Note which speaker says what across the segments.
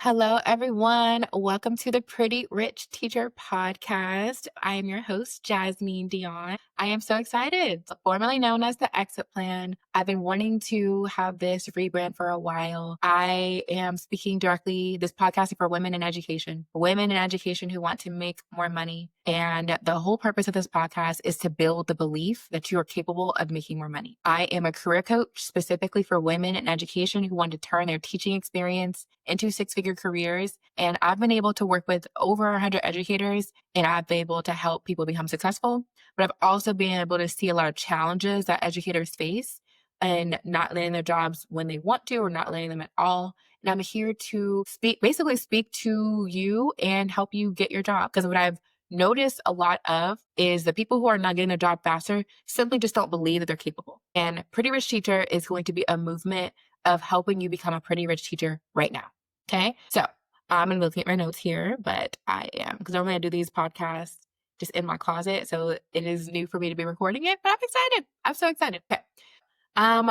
Speaker 1: Hello, everyone. Welcome to the Pretty Rich Teacher Podcast. I am your host, Jasmine Dion. I am so excited. Formerly known as the Exit Plan, I've been wanting to have this rebrand for a while. I am speaking directly, this podcast is for women in education who want to make more money. And the whole purpose of this podcast is to build the belief that you are capable of making more money. I am a career coach specifically for women in education who want to turn their teaching experience into six-figure careers. And I've been able to work with over 100 educators, and I've been able to help people become successful. But I've also been able to see a lot of challenges that educators face and not landing their jobs when they want to or not landing them at all. And I'm here to basically speak to you and help you get your job. Because what I've noticed a lot of is the people who are not getting their job faster simply just don't believe that they're capable. And Pretty Rich Teacher is going to be a movement of helping you become a pretty rich teacher right now. Okay. So I'm going to look at my notes here, but I am, because normally I do these podcasts just in my closet. So it is new for me to be recording it, but I'm excited. I'm so excited. Okay.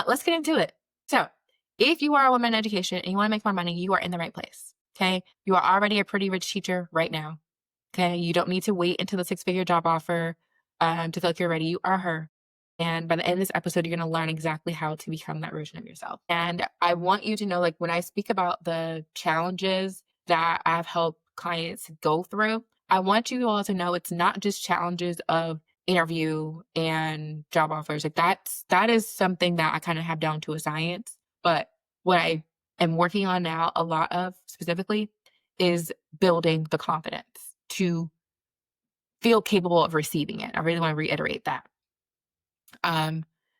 Speaker 1: Let's get into it. So if you are a woman in education and you want to make more money, you are in the right place. Okay. You are already a pretty rich teacher right now. Okay. You don't need to wait until the six-figure job offer to feel like you're ready. You are her. And by the end of this episode, you're going to learn exactly how to become that version of yourself. And I want you to know, like, when I speak about the challenges that I've helped clients go through, I want you all to know it's not just challenges of interview and job offers. Like that is something that I kind of have down to a science. But what I am working on now, a lot of specifically, is building the confidence to feel capable of receiving it. I really want to reiterate that.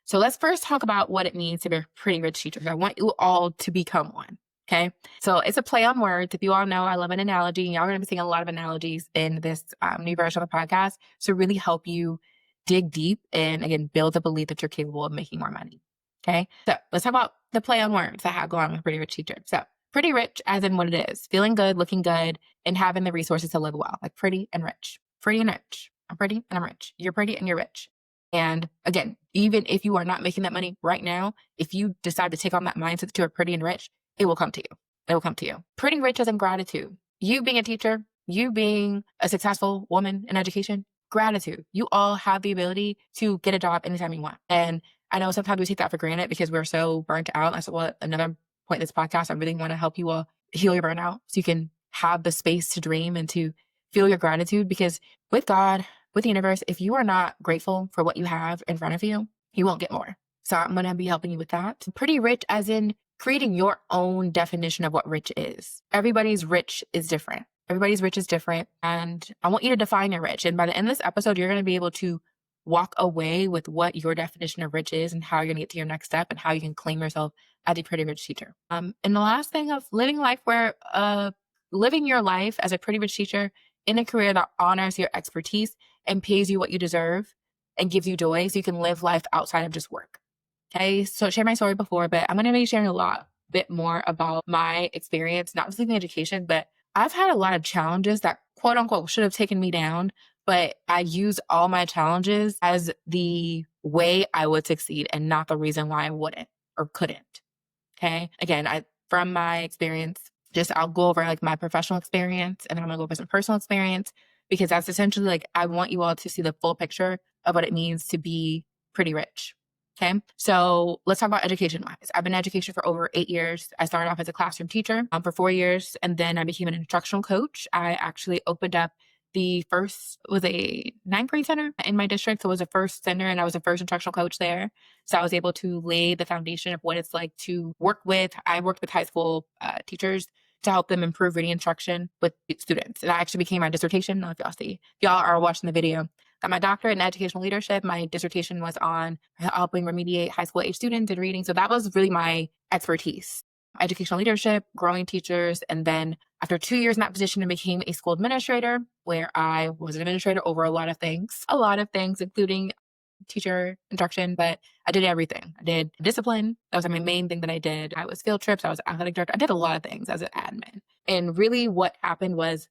Speaker 1: So let's first talk about what it means to be a pretty rich teacher. I want you all to become one. Okay. So it's a play on words. If you all know, I love an analogy. Y'all are going to be seeing a lot of analogies in this new version of the podcast to really help you dig deep and, again, build the belief that you're capable of making more money. Okay. So let's talk about the play on words that have gone with pretty rich teacher. So pretty rich as in what it is, feeling good, looking good, and having the resources to live well, like pretty and rich. Pretty and rich. I'm pretty and I'm rich. You're pretty and you're rich. And again, even if you are not making that money right now, if you decide to take on that mindset to a pretty and rich, it will come to you. It will come to you. Pretty rich as in gratitude. You being a teacher, you being a successful woman in education, gratitude. You all have the ability to get a job anytime you want. And I know sometimes we take that for granted because we're so burnt out. That's what another point in this podcast. I really want to help you all heal your burnout so you can have the space to dream and to feel your gratitude, because with God, with the universe, if you are not grateful for what you have in front of you, you won't get more. So I'm going to be helping you with that. Pretty rich as in creating your own definition of what rich is. Everybody's rich is different. Everybody's rich is different. And I want you to define your rich. And by the end of this episode, you're going to be able to walk away with what your definition of rich is and how you're going to get to your next step and how you can claim yourself as a pretty rich teacher. And the last thing of living your life as a pretty rich teacher in a career that honors your expertise and pays you what you deserve and gives you joy so you can live life outside of just work. Okay. So I shared my story before, but I'm going to be sharing bit more about my experience, not just in education, but I've had a lot of challenges that quote unquote should have taken me down, but I used all my challenges as the way I would succeed and not the reason why I wouldn't or couldn't. Okay. Again, from my experience, I'll go over like my professional experience and then I'm going to go over some personal experience, because that's essentially like, I want you all to see the full picture of what it means to be pretty rich. Okay. So let's talk about education wise. I've been in education for over 8 years. I started off as a classroom teacher for 4 years, and then I became an instructional coach. I actually opened up was a ninth grade center in my district. So it was the first center and I was the first instructional coach there. So I was able to lay the foundation of what it's like to I worked with high school teachers to help them improve reading instruction with students. And that actually became my dissertation. I don't know if y'all are watching the video. Got my doctorate in educational leadership. My dissertation was on helping remediate high school age students in reading. So that was really my expertise. Educational leadership, growing teachers. And then after 2 years in that position, I became a school administrator, where I was an administrator over a lot of things, including teacher instruction, but I did everything. I did discipline. That was my main thing that I did. I was field trips. I was athletic director. I did a lot of things as an admin. And really what happened was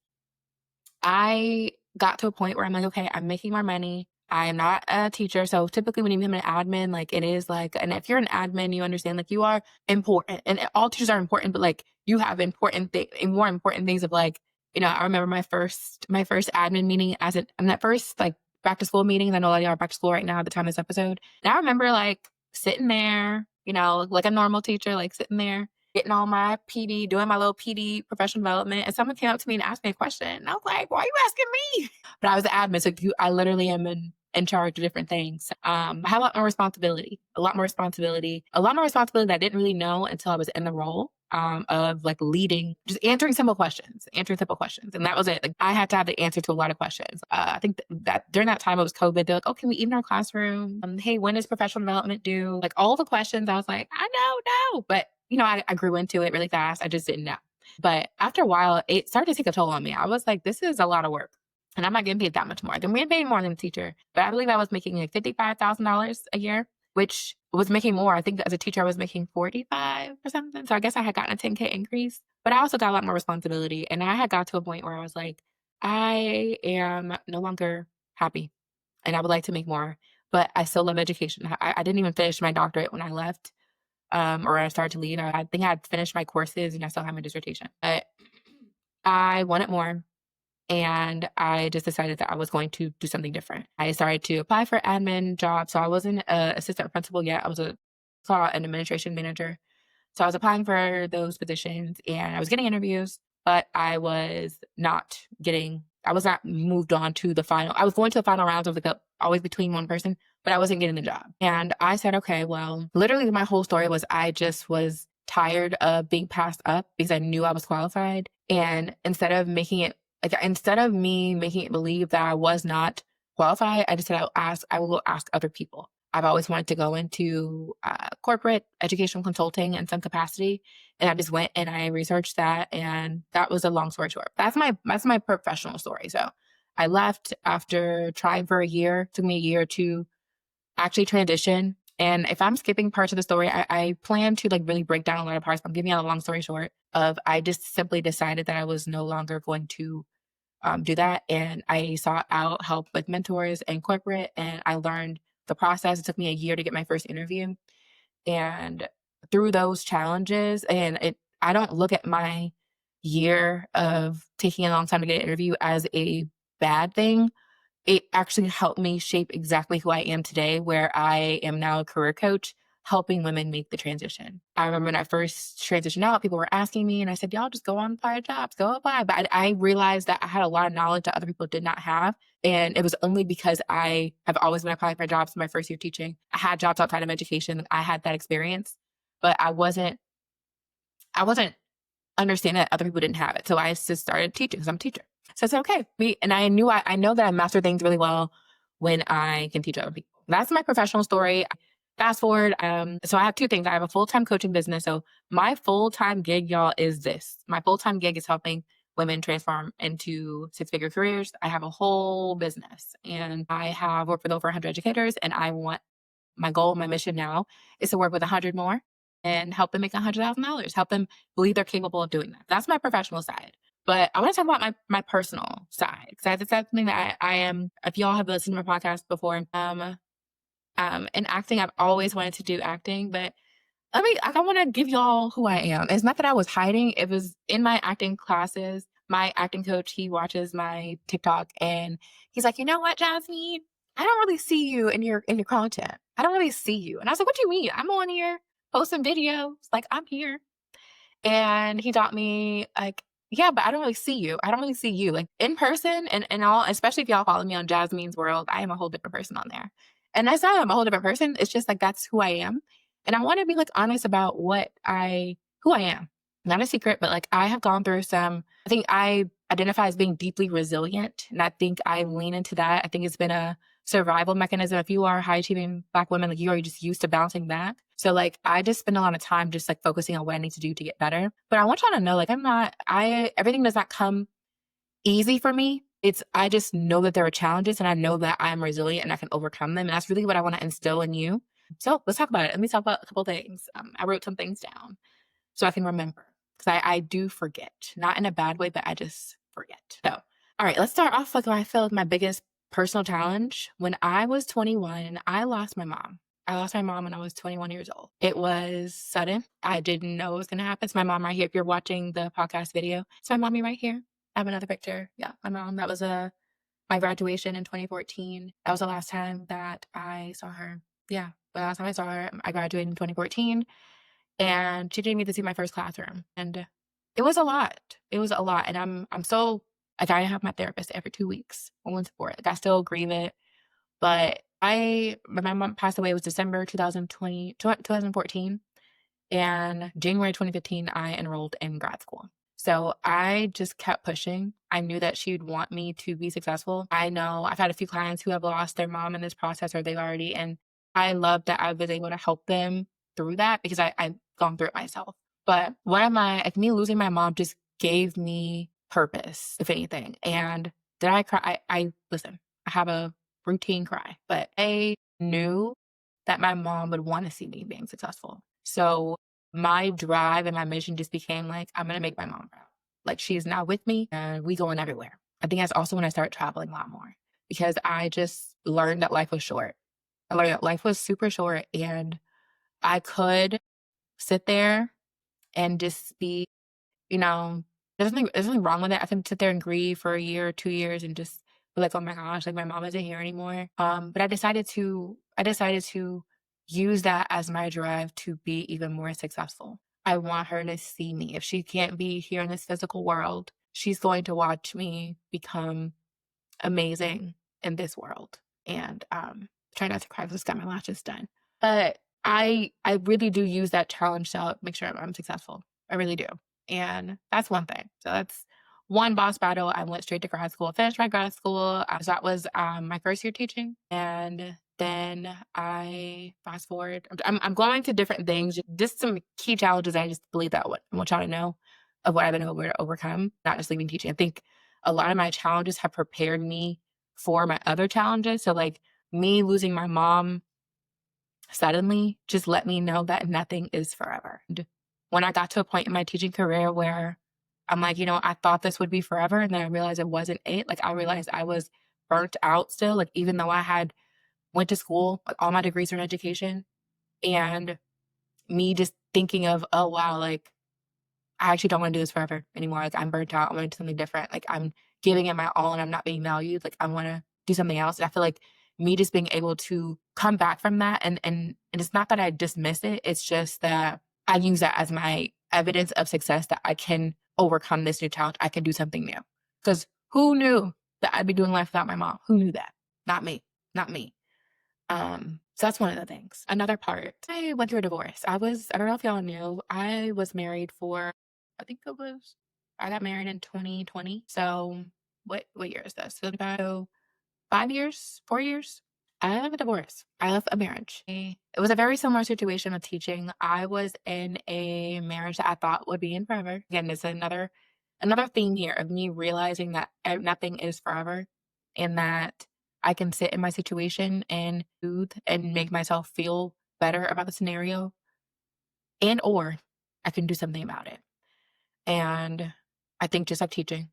Speaker 1: I got to a point where I'm like, okay, I'm making more money. I am not a teacher. So typically when you become an admin, like it is like, and if you're an admin, you understand like you are important and all teachers are important, but like you have important things, more important things of like, I remember my first admin meeting and that first like back to school meetings. I know a lot of y'all are back to school right now at the time of this episode. And I remember like sitting there, like a normal teacher, like sitting there, getting all my PD, doing my little PD professional development. And someone came up to me and asked me a question. And I was like, why are you asking me? But I was the admin. So I literally am in charge of different things. I have a lot more responsibility, a lot more responsibility that I didn't really know until I was in the role of like leading, just answering simple questions. And that was it. Like I had to have the answer to a lot of questions. I think that during that time it was COVID. They're like, oh, can we eat in our classroom? Hey, when is professional development due? Like all the questions, I was like, I don't know. But, I grew into it really fast. I just didn't know. But after a while, it started to take a toll on me. I was like, this is a lot of work. And I'm not getting paid that much more. I'm getting paid more than a teacher. But I believe I was making like $55,000 a year, which was making more. I think as a teacher, I was making 45 or something. So I guess I had gotten a 10K increase. But I also got a lot more responsibility. And I had got to a point where I was like, I am no longer happy. And I would like to make more. But I still love education. I didn't even finish my doctorate when I left. Or I started to leave. I think I had finished my courses and I still had my dissertation. But I wanted more. And I just decided that I was going to do something different. I started to apply for admin jobs. So I wasn't an assistant principal yet. I was an administration manager. So I was applying for those positions and I was getting interviews, but I was not moved on to the final. I was going to the final rounds of always between one person, but I wasn't getting the job. And I said, okay, well, literally my whole story was I just was tired of being passed up because I knew I was qualified. And instead of me making it believe that I was not qualified, I just said I will go ask other people. I've always wanted to go into corporate educational consulting in some capacity. And I just went and I researched that. And that was a long story short. That's my professional story. So I left after trying for a year. It took me a year to actually transition. And if I'm skipping parts of the story, I plan to like really break down a lot of parts. But I'm giving you a long story short of I just simply decided that I was no longer going to do that. And I sought out help with mentors and corporate, and I learned the process. It took me a year to get my first interview. And through those challenges, I don't look at my year of taking a long time to get an interview as a bad thing. It actually helped me shape exactly who I am today, where I am now a career coach helping women make the transition. I remember when I first transitioned out, people were asking me and I said, y'all just go on apply jobs, go apply. But I realized that I had a lot of knowledge that other people did not have. And it was only because I have always been applying for jobs in my first year teaching. I had jobs outside of education. I had that experience, but I wasn't understanding that other people didn't have it. So I just started teaching because I'm a teacher. So I said, okay. And I know that I master things really well when I can teach other people. That's my professional story. Fast forward. So I have two things. I have a full-time coaching business. So my full-time gig, y'all, is this. My full-time gig is helping women transform into six-figure careers. I have a whole business and I have worked with over 100 educators, and my goal, my mission now is to work with 100 more and help them make $100,000, help them believe they're capable of doing that. That's my professional side. But I want to talk about my personal side, because that's something that I am, if y'all have listened to my podcast before, in acting, I've always wanted to do acting, but I want to give y'all who I am. It's not that I was hiding. It was in my acting classes. My acting coach, he watches my TikTok and he's like, you know what, Jasmine? I don't really see you in your content. I don't really see you. And I was like, what do you mean? I'm on here posting videos. Like, I'm here. And he taught me like, yeah, but I don't really see you. I don't really see you like in person and all, especially if y'all follow me on Jasmine's World. I am a whole different person on there. And that's not I'm a whole different person. It's just like, that's who I am. And I want to be like honest about who I am. Not a secret, but like I have gone through I think I identify as being deeply resilient. And I think I lean into that. I think it's been a survival mechanism. If you are high achieving Black women, like you are just used to bouncing back. So like I just spend a lot of time just like focusing on what I need to do to get better. But I want y'all to know, like everything does not come easy for me. I just know that there are challenges and I know that I'm resilient and I can overcome them. And that's really what I want to instill in you. So let's talk about it. Let me talk about a couple of things. I wrote some things down so I can remember, because I do forget, not in a bad way, but I just forget. So, all right, let's start off with what I feel is my biggest personal challenge. When I was 21, I lost my mom. I lost my mom when I was 21 years old. It was sudden. I didn't know it was going to happen. It's my mom right here. If you're watching the podcast video, it's my mommy right here. I have another picture. Yeah, my mom. That was my graduation in 2014. That was the last time that I saw her. Yeah, the last time I saw her, I graduated in 2014, and she didn't get to see my first classroom, and it was a lot. It was a lot, and I'm so like I have my therapist every 2 weeks. Full support. Like I still grieve it, but when my mom passed away, it was December 2014, and January 2015, I enrolled in grad school. So I just kept pushing. I knew that she'd want me to be successful. I know I've had a few clients who have lost their mom in this process or they've already, and I love that I was able to help them through that because I've gone through it myself. But like me losing my mom just gave me purpose, if anything. And did I cry? I listen, I have a routine cry, but I knew that my mom would want to see me being successful. So my drive and my mission just became like, I'm going to make my mom proud. Like she's now with me and we going everywhere. I think that's also when I started traveling a lot more because I just learned that life was short. I learned that life was super short and I could sit there and just be, you know, there's nothing wrong with it. I can sit there and grieve for a year or 2 years and just be like, oh my gosh, like my mom isn't here anymore. But I decided to use that as my drive to be even more successful. I want her to see me. If she can't be here in this physical world, she's going to watch me become amazing in this world. And try not to cry because I just got my lashes done. But I really do use that challenge to make sure I'm successful. I really do. And that's one thing. So that's one boss battle. I went straight to grad school, finished my grad school. So that was my first year teaching. And then I fast forward. I'm going to different things. Just some key challenges. I just believe that I want y'all to know of what I've been able to overcome, not just leaving teaching. I think a lot of my challenges have prepared me for my other challenges. So like me losing my mom suddenly just let me know that nothing is forever. And when I got to a point in my teaching career where I'm like, I thought this would be forever. And then I realized it wasn't it. Like I realized I was burnt out still. Like even though I had went to school, like all my degrees are in education, and me just thinking of, oh wow, like I actually don't want to do this forever anymore. Like I'm burnt out. I want to do something different. Like I'm giving it my all and I'm not being valued. Like I want to do something else. And I feel like me just being able to come back from that and it's not that I dismiss it. It's just that I use that as my evidence of success that I can overcome this new challenge. I can do something new. Because who knew that I'd be doing life without my mom? Who knew that? Not me. Not me. So that's one of the things. Another part, I went through a divorce. I don't know if y'all knew, I was married for, I got married in 2020. So what year is this? So about 5 years, 4 years. I have a divorce. I left a marriage. It was a very similar situation with teaching. I was in a marriage that I thought would be in forever. Again, it's another theme here of me realizing that nothing is forever and that I can sit in my situation and soothe and make myself feel better about the scenario or I can do something about it. And I think just like teaching,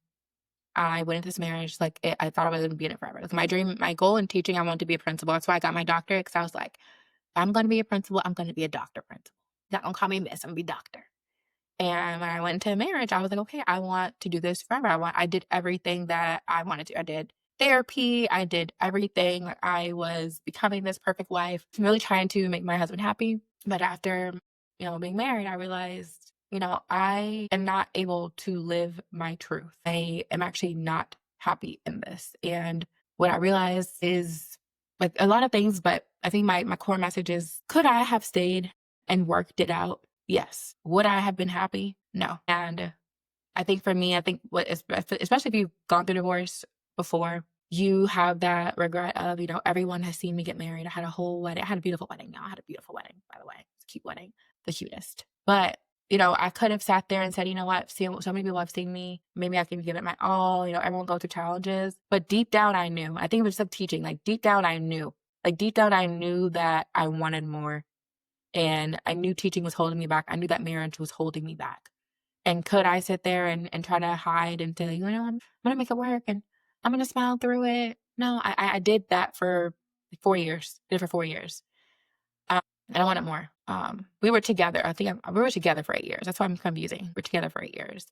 Speaker 1: I went into this marriage I thought I was going to be in it forever. Like my goal in teaching, I wanted to be a principal. That's why I got my doctorate because I was like, if I'm going to be a principal, I'm going to be a doctor principal. Not going to call me miss, I'm going to be doctor. And when I went into marriage, I was like, okay, I want to do this forever. I did everything that I wanted to. I did therapy. I did everything. I was becoming this perfect wife, really trying to make my husband happy. But after, being married, I realized, I am not able to live my truth. I am actually not happy in this. And what I realized is like a lot of things, but I think my core message is, could I have stayed and worked it out? Yes. Would I have been happy? No. And I think for me, especially if you've gone through divorce before, you have that regret of, everyone has seen me get married. I had a whole wedding. I had a beautiful wedding now. I had a beautiful wedding, by the way. It's a cute wedding, the cutest. But, I could have sat there and said, you know what, so many people have seen me. Maybe I can give it my all. Everyone goes through challenges. But deep down, I knew. I think it was just like teaching. Like deep down, I knew. Like deep down, I knew that I wanted more. And I knew teaching was holding me back. I knew that marriage was holding me back. And could I sit there and try to hide and say, I'm going to make it work and I'm going to smile through it? No, I did that for 4 years. Did it for 4 years. Um, and I wanted more. We were together. We were together for 8 years. That's why I'm confusing. We're together for 8 years.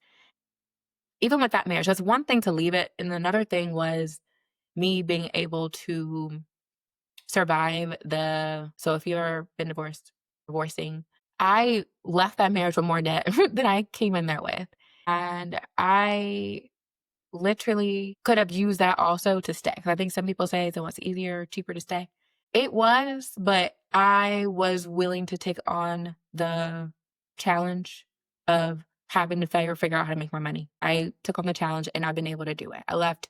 Speaker 1: Even with that marriage, that's one thing to leave it, and another thing was me being able to survive so if you've ever been divorcing, I left that marriage with more debt than I came in there with. And I literally could have used that also to stay. 'Cause I think some people say it's easier, cheaper to stay. It was, but I was willing to take on the challenge of having to figure out how to make more money. I took on the challenge and I've been able to do it. I left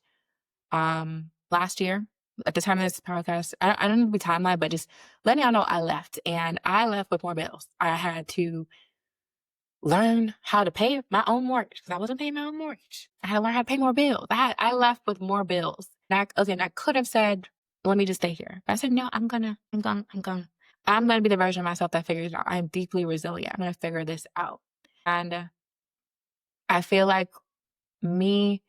Speaker 1: last year. At the time of this podcast, I don't know the timeline, but just letting y'all know I left. And I left with more bills. I had to learn how to pay my own mortgage because I wasn't paying my own mortgage. I had to learn how to pay more bills. I left with more bills. And I could have said, let me just stay here. But I said, no, I'm gonna be the version of myself that figures it out. I'm deeply resilient. I'm gonna figure this out. And I feel like me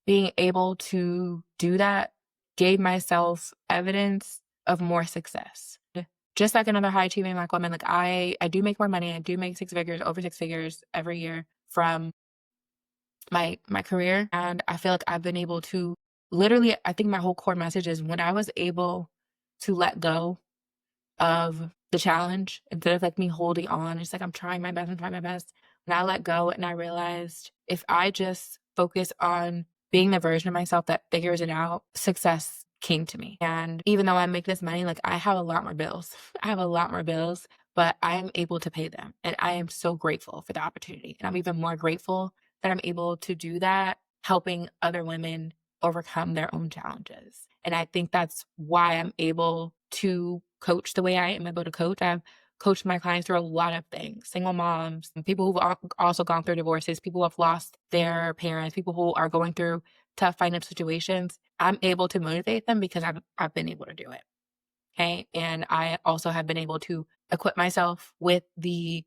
Speaker 1: being able to do that gave myself evidence of more success. Just like another high achieving Black woman, like I do make more money. I do make 6 figures, over 6 figures every year from my career. And I feel like I've been able to literally, I think my whole core message is when I was able to let go of the challenge instead of like me holding on, it's like I'm trying my best and trying my best. When I let go and I realized if I just focus on being the version of myself that figures it out, success came to me. And even though I make this money, like I have a lot more bills. I have a lot more bills, but I am able to pay them. And I am so grateful for the opportunity. And I'm even more grateful that I'm able to do that, helping other women overcome their own challenges. And I think that's why I'm able to coach the way I am able to coach. I've coached my clients through a lot of things, single moms, people who've also gone through divorces, people who have lost their parents, people who are going through tough financial situations. I'm able to motivate them because I've been able to do it. Okay. And I also have been able to equip myself with the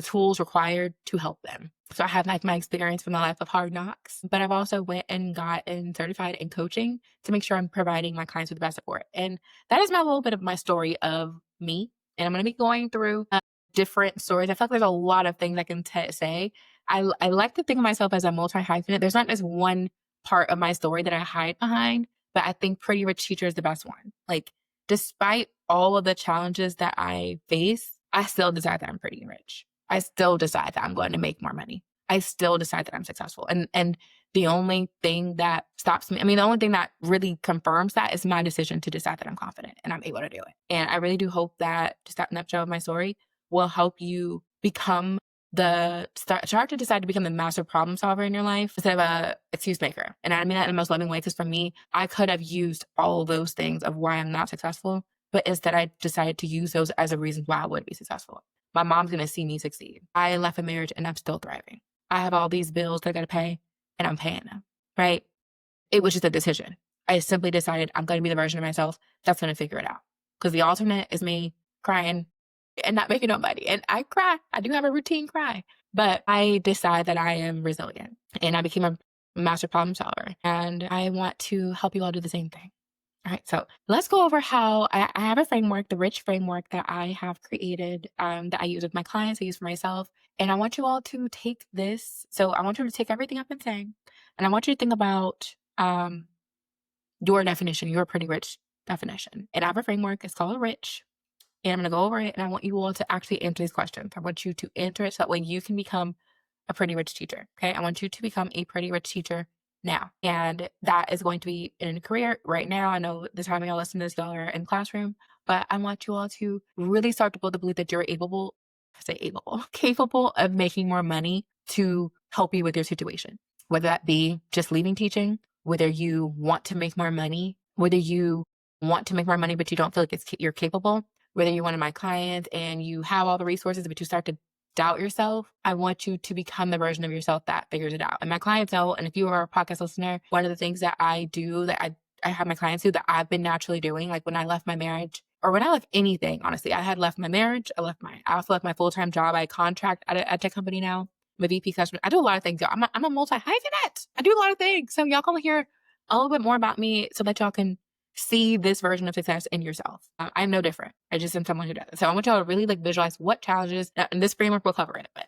Speaker 1: tools required to help them. So I have like my experience from the life of hard knocks, but I've also went and gotten certified in coaching to make sure I'm providing my clients with the best support. And that is my little bit of my story of me. And I'm going to be going through different stories. I feel like there's a lot of things I can say. I like to think of myself as a multi-hyphenate. There's not just one part of my story that I hide behind, but I think Pretty Rich Teacher is the best one. Like, despite all of the challenges that I face, I still decide that I'm pretty rich. I still decide that I'm going to make more money. I still decide that I'm successful. And the only thing that stops me, the only thing that really confirms that is my decision to decide that I'm confident and I'm able to do it. And I really do hope that just that nutshell of my story will help you become start to decide to become the master problem solver in your life instead of a excuse maker. And I mean that in the most loving way, because for me, I could have used all of those things of why I'm not successful, but instead I decided to use those as a reason why I would be successful. My mom's going to see me succeed. I left a marriage and I'm still thriving. I have all these bills that I got to pay and I'm paying them, right? It was just a decision. I simply decided I'm going to be the version of myself that's going to figure it out. Because the alternate is me crying and not making no money. And I cry. I do have a routine cry. But I decide that I am resilient. And I became a master problem solver. And I want to help you all do the same thing. All right, so let's go over how I have a framework, the rich framework that I have created that I use with my clients, I use for myself. And I want you all to take this. So I want you to take everything I've been saying. And I want you to think about your definition, your pretty rich definition. And I have a framework. It's called Rich. And I'm going to go over it. And I want you all to actually answer these questions. I want you to answer it so that way you can become a pretty rich teacher. Okay. I want you to become a pretty rich teacher now. And that is going to be in a career right now. I know the time y'all listen to this, y'all are in the classroom, but I want you all to really start to build the belief that you're capable of making more money to help you with your situation. Whether that be just leaving teaching, whether you want to make more money, whether you want to make more money, but you don't feel like you're capable, whether you're one of my clients and you have all the resources, but you start to doubt yourself, I want you to become the version of yourself that figures it out. And my clients know, and if you are a podcast listener, one of the things that I do that I have my clients do that I've been naturally doing, like when I left my marriage or when I left anything, honestly, I had left my marriage, I also left my full-time job. I contract at a tech company now. I'm a VP customer. I do a lot of things, y'all. I'm a multi-hyphenate. I do a lot of things. So y'all come hear a little bit more about me so that y'all can see this version of success in yourself. I'm no different. I just am someone who does it. So I want y'all to really like visualize what challenges, and this framework will cover it, but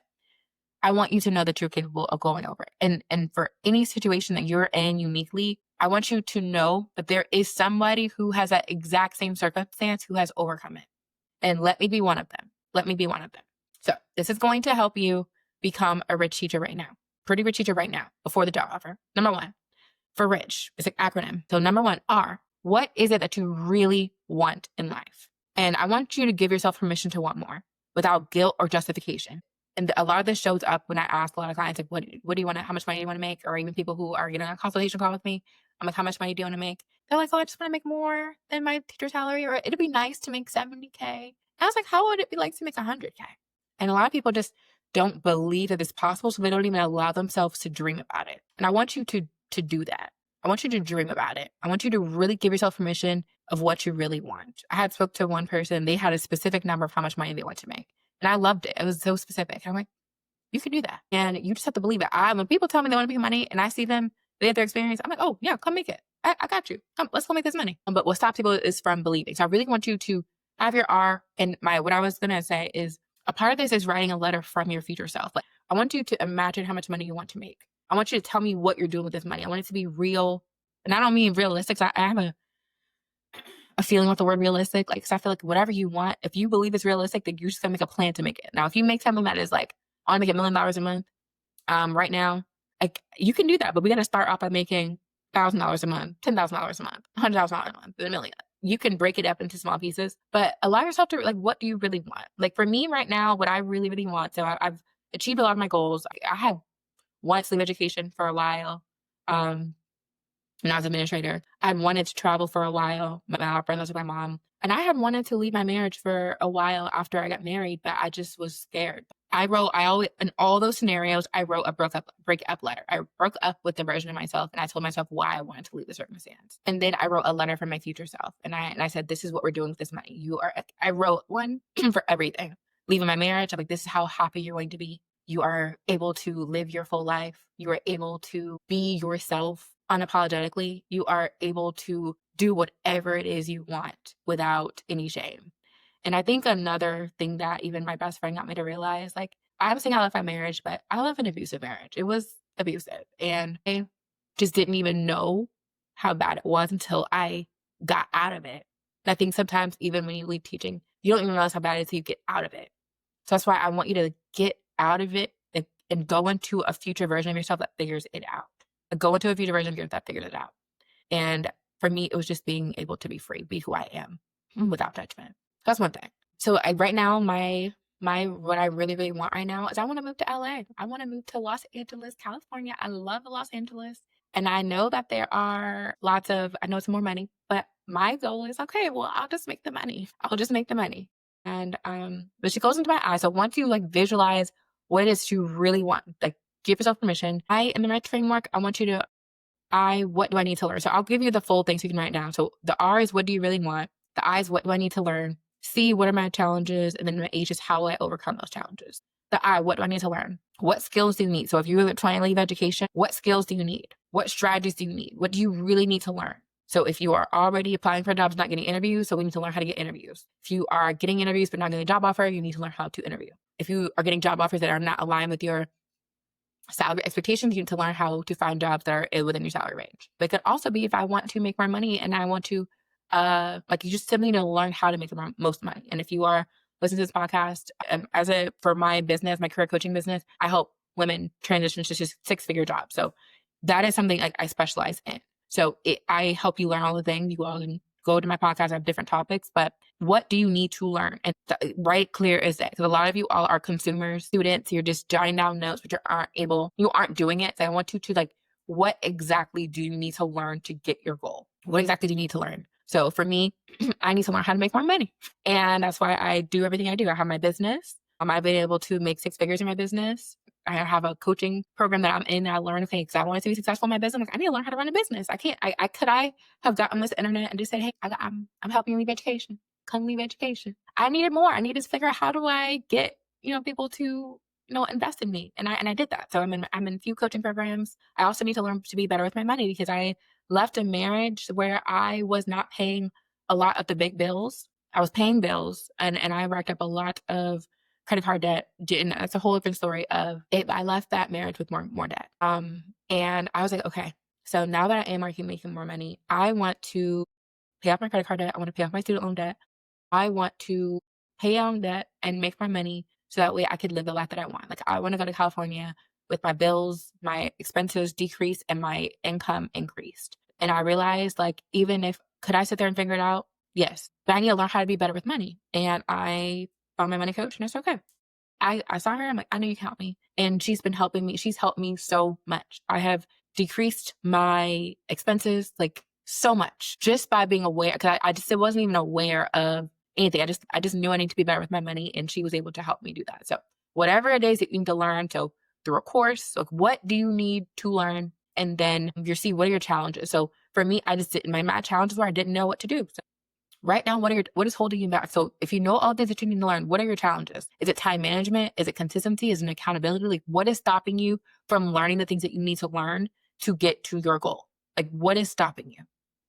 Speaker 1: I want you to know that you're capable of going over it. And for any situation that you're in uniquely, I want you to know that there is somebody who has that exact same circumstance who has overcome it. And let me be one of them. Let me be one of them. So this is going to help you become a rich teacher right now. Pretty rich teacher right now before the job offer. Number one, for rich, it's an acronym. So number one, R, what is it that you really want in life? And I want you to give yourself permission to want more without guilt or justification. And a lot of this shows up when I ask a lot of clients, like, what do you want to, how much money do you want to make? Or even people who are getting a consultation call with me. I'm like, how much money do you want to make? They're like, oh, I just want to make more than my teacher salary, or it'd be nice to make 70K. And I was like, how would it be like to make 100K? And a lot of people just don't believe that it's possible. So they don't even allow themselves to dream about it. And I want you to do that. I want you to dream about it. I want you to really give yourself permission of what you really want. I had spoke to one person, they had a specific number of how much money they want to make. And I loved it. It was so specific. I'm like, you can do that. And you just have to believe it. When people tell me they want to make money and I see them, they have their experience, I'm like, oh yeah, come make it. I got you. Come, let's go make this money. But what stops people is from believing. So I really want you to have your R. And what I was going to say is a part of this is writing a letter from your future self. Like, I want you to imagine how much money you want to make. I want you to tell me what you're doing with this money. I want it to be real. And I don't mean realistic. I have a feeling with the word realistic. Like, cause I feel like whatever you want, if you believe it's realistic, then you're just gonna make a plan to make it. Now, if you make something that is like, I want to make $1 million a month, right now, like you can do that, but we got to start off by making $1,000 a month, $10,000 a month, $100,000 a month, $1 million. You can break it up into small pieces, but allow yourself to like, what do you really want? Like for me right now, what I really, really want. So I've achieved a lot of my goals. I had wanted to leave education for a while. When I was an administrator, I had wanted to travel for a while. My friend was with my mom. And I had wanted to leave my marriage for a while after I got married, but I just was scared. In all those scenarios, I wrote a breakup letter. I broke up with the version of myself and I told myself why I wanted to leave the circumstance. And then I wrote a letter for my future self. And I said, this is what we're doing with this money. I wrote one for everything. Leaving my marriage, I'm like, this is how happy you're going to be. You are able to live your full life. You are able to be yourself unapologetically. You are able to do whatever it is you want without any shame. And I think another thing that even my best friend got me to realize, like, I'm saying I left my marriage, but I left an abusive marriage. It was abusive. And I just didn't even know how bad it was until I got out of it. And I think sometimes even when you leave teaching, you don't even realize how bad it is until you get out of it. So that's why I want you to get out of it and go into a future version of yourself that figures it out. Go into a future version of yourself that figured it out. And for me, it was just being able to be free, be who I am without judgment. That's one thing. So right now, what I really, really want right now is I want to move to LA. I want to move to Los Angeles, California. I love Los Angeles. And I know that there are I know it's more money, but my goal is, okay, well, I'll just make the money. I'll just make the money. And, but she goes into my eyes. So once you like visualize what it is you really want, like give yourself permission. In the Rich framework, I want you to, what do I need to learn? So I'll give you the full thing so you can write it down. So the R is, what do you really want? The I is, what do I need to learn? C, what are my challenges? And then the H is, how will I overcome those challenges? The I, what do I need to learn? What skills do you need? So if you're trying to leave education, what skills do you need? What strategies do you need? What do you really need to learn? So if you are already applying for jobs, not getting interviews, so we need to learn how to get interviews. If you are getting interviews but not getting a job offer, you need to learn how to interview. If you are getting job offers that are not aligned with your salary expectations, you need to learn how to find jobs that are within your salary range. But it could also be if I want to make more money and I want to, you just simply need to learn how to make the most money. And if you are listening to this podcast, for my business, my career coaching business, I help women transition to just 6-figure jobs. So that is something like I specialize in. So I help you learn all the things. You all can go to my podcast. I have different topics, but what do you need to learn? And right clear is that, because a lot of you all are consumers, students, you're just jotting down notes, but you aren't doing it. So I want you to what exactly do you need to learn to get your goal? What exactly do you need to learn? So for me, I need to learn how to make more money. And that's why I do everything I do. I have my business. I've been able to make 6 figures in my business. I have a coaching program that I'm in. I learn, okay, because I want to be successful in my business. I need to learn how to run a business. I have gotten this internet and just said, hey, I'm helping you leave education. Come leave education. I needed more. I needed to figure out, how do I get, people to, invest in me. And I did that. So I'm in a few coaching programs. I also need to learn to be better with my money, because I left a marriage where I was not paying a lot of the big bills. I was paying bills and I racked up a lot of credit card debt. And that's a whole different story of it. I left that marriage with more debt. And I was like, okay, so now that I am making more money, I want to pay off my credit card debt. I want to pay off my student loan debt. I want to pay down debt and make my money so that way I could live the life that I want. Like I want to go to California with my bills, my expenses decreased, and my income increased. And I realized like even if could I sit there and figure it out? Yes. But I need to learn how to be better with money. And I found my money coach and it's okay. I saw her, I'm like, I know you can help me. And she's been helping me. She's helped me so much. I have decreased my expenses like so much just by being aware. Cause I just wasn't even aware of anything. I just knew I need to be better with my money. And she was able to help me do that. So whatever it is that you need to learn, so through a course, like what do you need to learn? And then you see what are your challenges. So for me, I just didn't, my challenges where I didn't know what to do. So write down what is holding you back. So if you know all things that you need to learn, what are your challenges? Is it time management? Is it consistency? Is it accountability? Like what is stopping you from learning the things that you need to learn to get to your goal? Like what is stopping you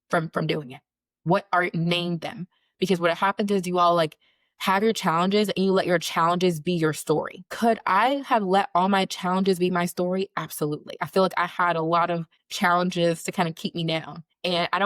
Speaker 1: from doing it? Name them? Because what happens is you all like have your challenges and you let your challenges be your story. Could I have let all my challenges be my story? Absolutely. I feel like I had a lot of challenges to kind of keep me down. And I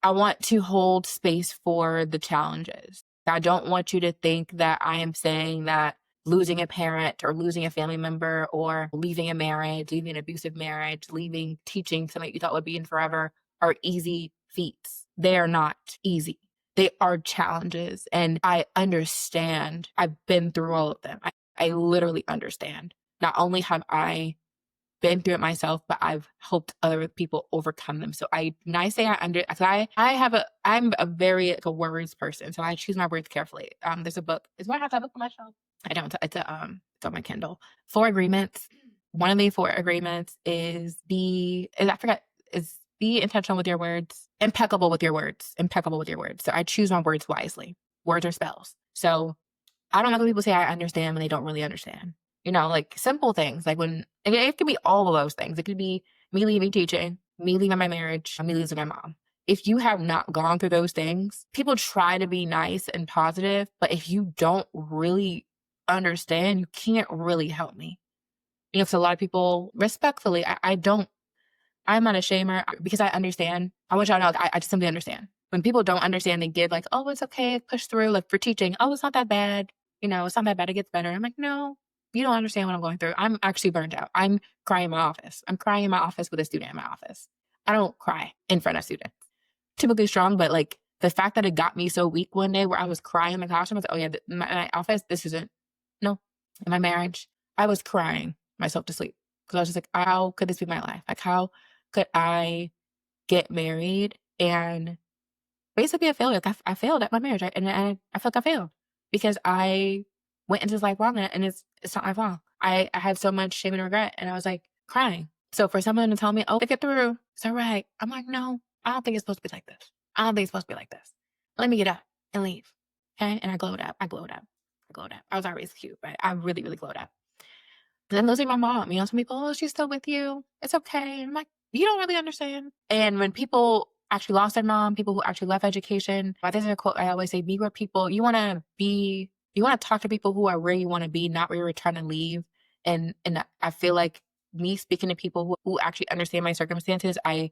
Speaker 1: want to hold space for the challenges. I don't want you to think that I am saying that losing a parent or losing a family member or leaving a marriage, leaving an abusive marriage, leaving teaching something you thought would be in forever are easy feats. They are not easy. They are challenges. And I understand. I've been through all of them. I literally understand. Not only have I been through it myself, but I've helped other people overcome them. So when I say I'm a very like a words person. So I choose my words carefully. There's a book. Is why I have that book on my shelf? I don't. It's on my Kindle. 4 agreements. One of the 4 agreements is be intentional with your words, impeccable with your words, impeccable with your words. So I choose my words wisely. Words are spells. So I don't like when people say I understand when they don't really understand. Like simple things, like it could be all of those things. It could be me leaving teaching, me leaving my marriage, me losing my mom. If you have not gone through those things, people try to be nice and positive, but if you don't really understand, you can't really help me. So a lot of people, respectfully, I'm not a shamer because I understand. I want y'all to know, I just simply understand. When people don't understand, they give like, oh, it's okay, push through. Like for teaching, oh, it's not that bad. It's not that bad. It gets better. I'm like, no, you don't understand what I'm going through. I'm actually burned out. I'm crying in my office. I'm crying in my office with a student in my office. I don't cry in front of students. Typically strong, but like the fact that it got me so weak one day where I was crying in my classroom, I was like, oh yeah, my office, this isn't, no. In my marriage, I was crying myself to sleep because I was just like, how could this be my life? Like how could I get married and basically a failure? Like I failed at my marriage, right? And I feel like I failed because I went into this life wrong and it's not my fault. I had so much shame and regret and I was like crying. So for someone to tell me, oh, get through, it's all right. I'm like, no, I don't think it's supposed to be like this. I don't think it's supposed to be like this. Let me get up and leave. Okay. And I glowed up. I glowed up. I glowed up. I was always cute, but I really, really glowed up. Then losing my mom, some people, oh, she's still with you. It's okay. And I'm like, you don't really understand. And when people actually lost their mom, people who actually left education, this is a quote I always say, be where people, you want to talk to people who are where you want to be, not where you're trying to leave. And I feel like me speaking to people who actually understand my circumstances, I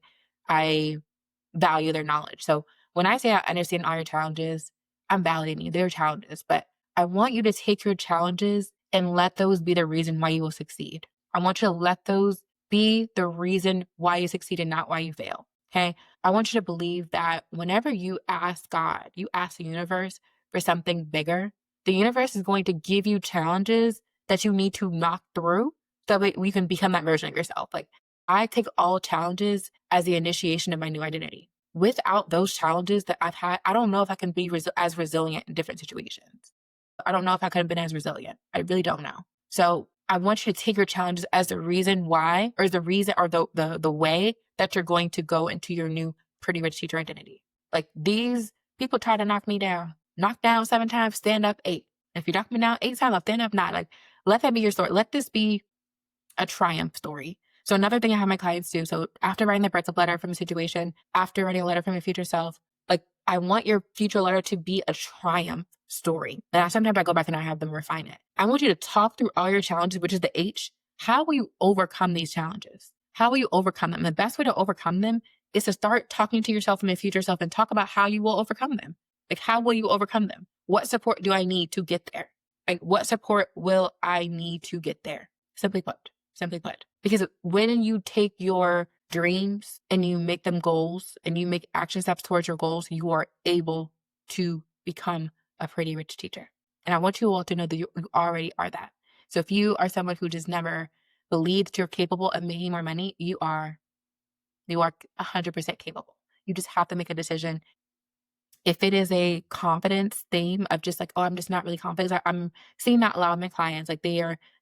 Speaker 1: value their knowledge. So when I say I understand all your challenges, I'm validating you. They're challenges, but I want you to take your challenges and let those be the reason why you will succeed. I want you to let those be the reason why you succeed and not why you fail. Okay. I want you to believe that whenever you ask God, you ask the universe for something bigger, the universe is going to give you challenges that you need to knock through so that you can become that version of yourself. Like I take all challenges as the initiation of my new identity. Without those challenges that I've had, I don't know if I can be as resilient in different situations. I don't know if I could have been as resilient. I really don't know. So I want you to take your challenges as the reason why, or the reason, or the way that you're going to go into your new pretty rich teacher identity. Like these people try to knock me down. Knock down 7 times, stand up 8. If you knock me down 8 times, I'll stand up 9. Like let that be your story. Let this be a triumph story. So another thing I have my clients do, so after writing the breakup letter from a situation, after writing a letter from your future self, like I want your future letter to be a triumph story. And sometimes I go back and I have them refine it. I want you to talk through all your challenges, which is the H. How will you overcome these challenges? How will you overcome them? The best way to overcome them is to start talking to yourself and your future self and talk about how you will overcome them. Like, how will you overcome them? What support do I need to get there? Like, what support will I need to get there? Simply put. Because when you take your dreams and you make them goals and you make action steps towards your goals, you are able to become a pretty rich teacher. And I want you all to know that you already are that. So if you are someone who just never believed you're capable of making more money, you are 100% capable. You just have to make a decision. If it is a confidence theme of just like, oh, I'm just not really confident. I'm seeing that a lot with my clients. Like they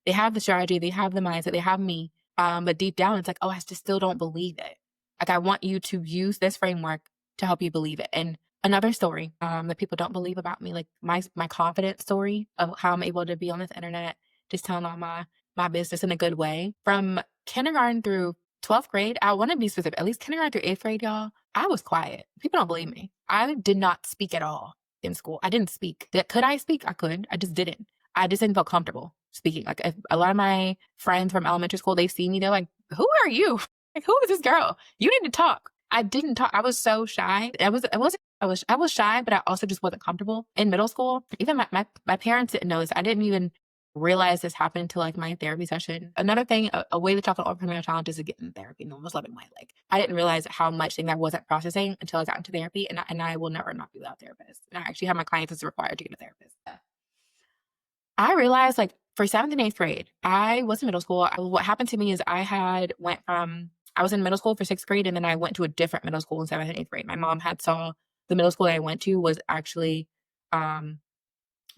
Speaker 1: have the strategy, they have the mindset, they have me. But deep down, it's like, oh, I just still don't believe it. Like I want you to use this framework to help you believe it. And another story that people don't believe about me, like my confidence story of how I'm able to be on this internet, just telling all my business in a good way. From kindergarten through 12th grade, I want to be specific, at least kindergarten through 8th grade, y'all, I was quiet. People don't believe me. I did not speak at all in school. I didn't speak. Could I speak? I could. I just didn't. I just didn't feel comfortable speaking. Like if a lot of my friends from elementary school, they see me, they're like, who are you? Like, who is this girl? You need to talk. I didn't talk. I was so shy. I was shy, but I also just wasn't comfortable in middle school. Even my parents didn't know this. I didn't even realize this happened until like my therapy session. Another thing, a way to talk about overcoming our challenges is getting therapy. No one was loving my like. I didn't realize how much thing I wasn't processing until I got into therapy, and I will never not be without a therapist. And I actually have my clients as required to get a therapist. I realized like for 7th and 8th grade, I was in middle school. What happened to me is I was in middle school for 6th grade, and then I went to a different middle school in 7th and 8th grade. My mom had saw the middle school that I went to was actually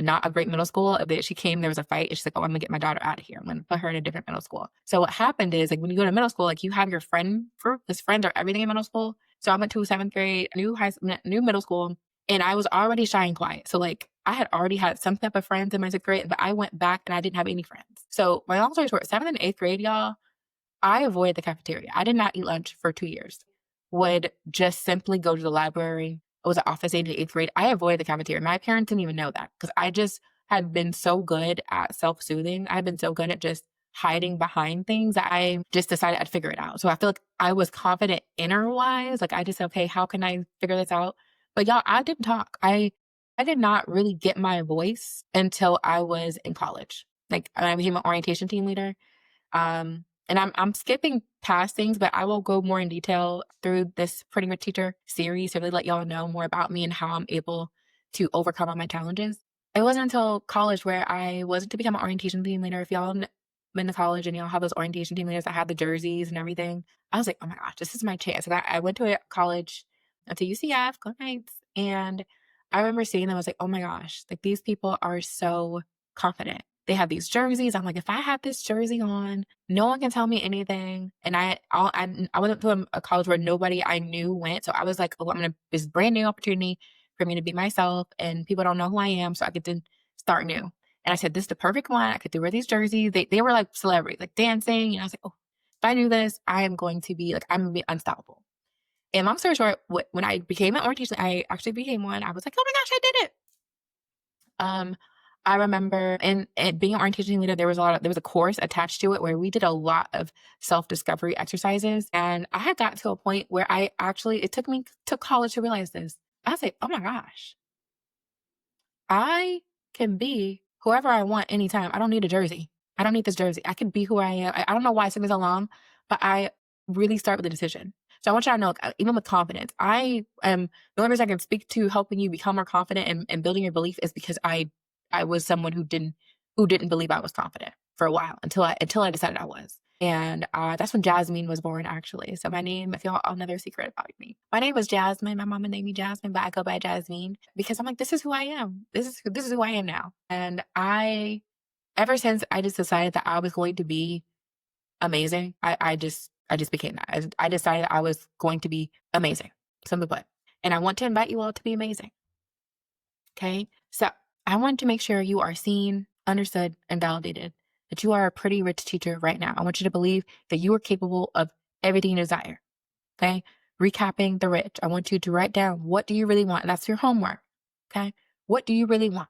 Speaker 1: not a great middle school. She came, there was a fight, and she's like, oh, I'm gonna get my daughter out of here. I'm gonna put her in a different middle school. So what happened is like when you go to middle school, like you have your friend group, because friends are everything in middle school. So I went to 7th grade, new middle school, and I was already shy and quiet. So like I had already had some type of friends in my 6th grade, but I went back and I didn't have any friends. So my long story short, 7th and 8th grade, y'all, I avoided the cafeteria. I did not eat lunch for 2 years. Would just simply go to the library. I was an office aide in 8th grade. I avoided the cafeteria. My parents didn't even know that because I just had been so good at self-soothing. I've been so good at just hiding behind things that I just decided I'd figure it out. So I feel like I was confident inner-wise. Like I just said, okay, how can I figure this out? But y'all, I didn't talk. I did not really get my voice until I was in college. Like I became an orientation team leader. And I'm skipping past things, but I will go more in detail through this Pretty Rich Teacher series to really let y'all know more about me and how I'm able to overcome all my challenges. It wasn't until college where I wasn't to become an orientation team leader. If y'all been to college and y'all have those orientation team leaders that have the jerseys and everything, I was like, oh my gosh, this is my chance. And I went to a college, to UCF, go Knights, and I remember seeing them. I was like, oh my gosh, like these people are so confident. They have these jerseys. I'm like, if I have this jersey on, no one can tell me anything. And I went to a college where nobody I knew went. So I was like, oh, this brand new opportunity for me to be myself, and people don't know who I am. So I get to start new. And I said, this is the perfect one. I could wear these jerseys. They were like celebrities, like dancing. And I was like, oh, if I do this, I'm going to be unstoppable. And long story short, when I became an orientation, I actually became one. I was like, oh my gosh, I did it. I remember and being an orientation leader, there was a course attached to it where we did a lot of self-discovery exercises. And I had got to a point where it took me to college to realize this. I was like, oh my gosh, I can be whoever I want anytime. I don't need a jersey. I don't need this jersey. I can be who I am. I don't know why it took me so long, but I really start with a decision. So I want you to know, even with confidence, the only reason I can speak to helping you become more confident and building your belief is because I was someone who didn't believe I was confident for a while until I decided I was. And that's when Jasmine was born, actually. So my name, if y'all, another secret about me. My name was Jasmine. My mama named me Jasmine, but I go by Jasmine because I'm like, this is who I am. This is who I am now. And ever since I just decided that I was going to be amazing, I just became that. I decided I was going to be amazing. Simply put. And I want to invite you all to be amazing. Okay? So I want to make sure you are seen, understood, and validated. that you are a pretty rich teacher right now. I want you to believe that you are capable of everything you desire. Okay. Recapping the rich. I want you to write down, what do you really want? And that's your homework. Okay. What do you really want?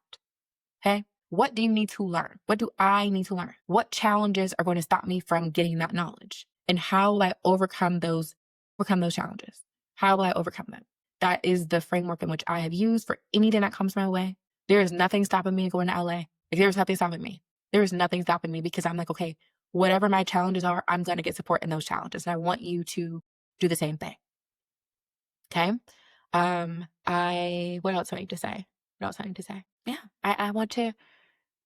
Speaker 1: Okay. What do you need to learn? What do I need to learn? What challenges are going to stop me from getting that knowledge? And how will I overcome those challenges? How will I overcome them? That is the framework in which I have used for anything that comes my way. There is nothing stopping me going to LA. Like, there's nothing stopping me. There is nothing stopping me because I'm like, okay, whatever my challenges are, I'm going to get support in those challenges. And I want you to do the same thing. Okay. What else do I need to say? What else do I need to say? Yeah. I want to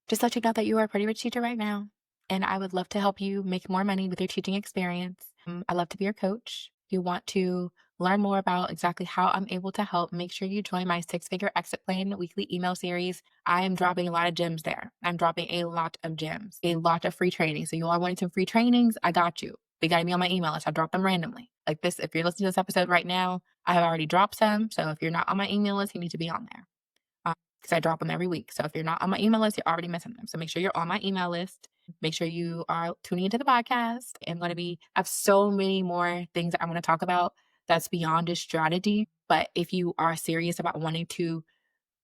Speaker 1: just let you know that you are a pretty rich teacher right now. And I would love to help you make more money with your teaching experience. I love to be your coach. If you want to learn more about exactly how I'm able to help, make sure you join my 6-figure exit plan weekly email series. I am dropping a lot of gems there. I'm dropping a lot of gems, a lot of free training. So you all wanting some free trainings? I got you. They got to be on my email list. I drop them randomly. Like this, if you're listening to this episode right now, I have already dropped some. So if you're not on my email list, you need to be on there because I drop them every week. So if you're not on my email list, you're already missing them. So make sure you're on my email list. Make sure you are tuning into the podcast. I'm going to I have so many more things that I want to talk about that's beyond just strategy. But if you are serious about wanting to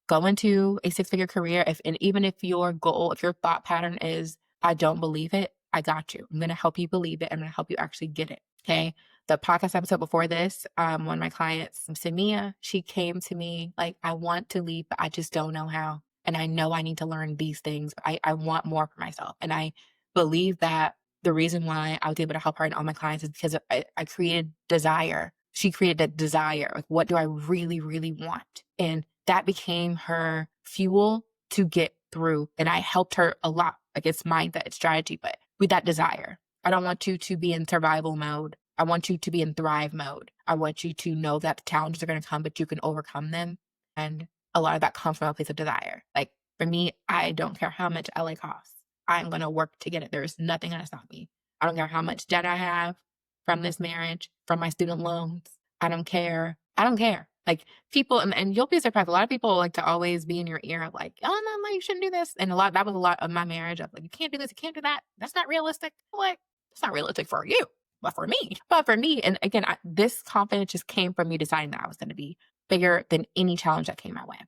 Speaker 1: go into a 6-figure career, and even if your goal, if your thought pattern is, I don't believe it, I got you. I'm going to help you believe it. I'm going to help you actually get it. Okay. The podcast episode before this, one of my clients, Samia, she came to me like, I want to leave, but I just don't know how. And I know I need to learn these things. I want more for myself. And I believe that the reason why I was able to help her and all my clients is because I created desire. She created that desire. Like, what do I really, really want? And that became her fuel to get through. And I helped her a lot. Like, it's mindset, it's strategy, but with that desire. I don't want you to be in survival mode. I want you to be in thrive mode. I want you to know that the challenges are going to come, but you can overcome them. And a lot of that comes from a place of desire. Like for me, I don't care how much LA costs. I'm going to work to get it. There is nothing going to stop me. I don't care how much debt I have from this marriage, from my student loans. I don't care. I don't care. Like people, and you'll be surprised. A lot of people like to always be in your ear, like, oh no, you shouldn't do this. And that was a lot of my marriage. Of like, you can't do this, you can't do that. That's not realistic. Like, it's not realistic for you, but for me. But for me, and again, this confidence just came from me deciding that I was going to be bigger than any challenge that came my way.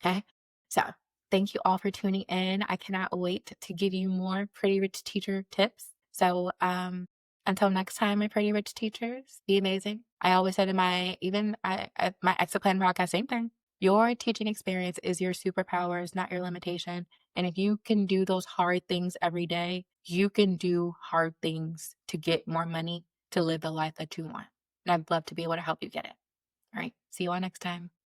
Speaker 1: Okay. So thank you all for tuning in. I cannot wait to give you more Pretty Rich Teacher tips. So until next time, my Pretty Rich Teachers, be amazing. I always said in my exit plan podcast, same thing. Your teaching experience is your superpowers, not your limitation. And if you can do those hard things every day, you can do hard things to get more money to live the life that you want. And I'd love to be able to help you get it. All right. See you all next time.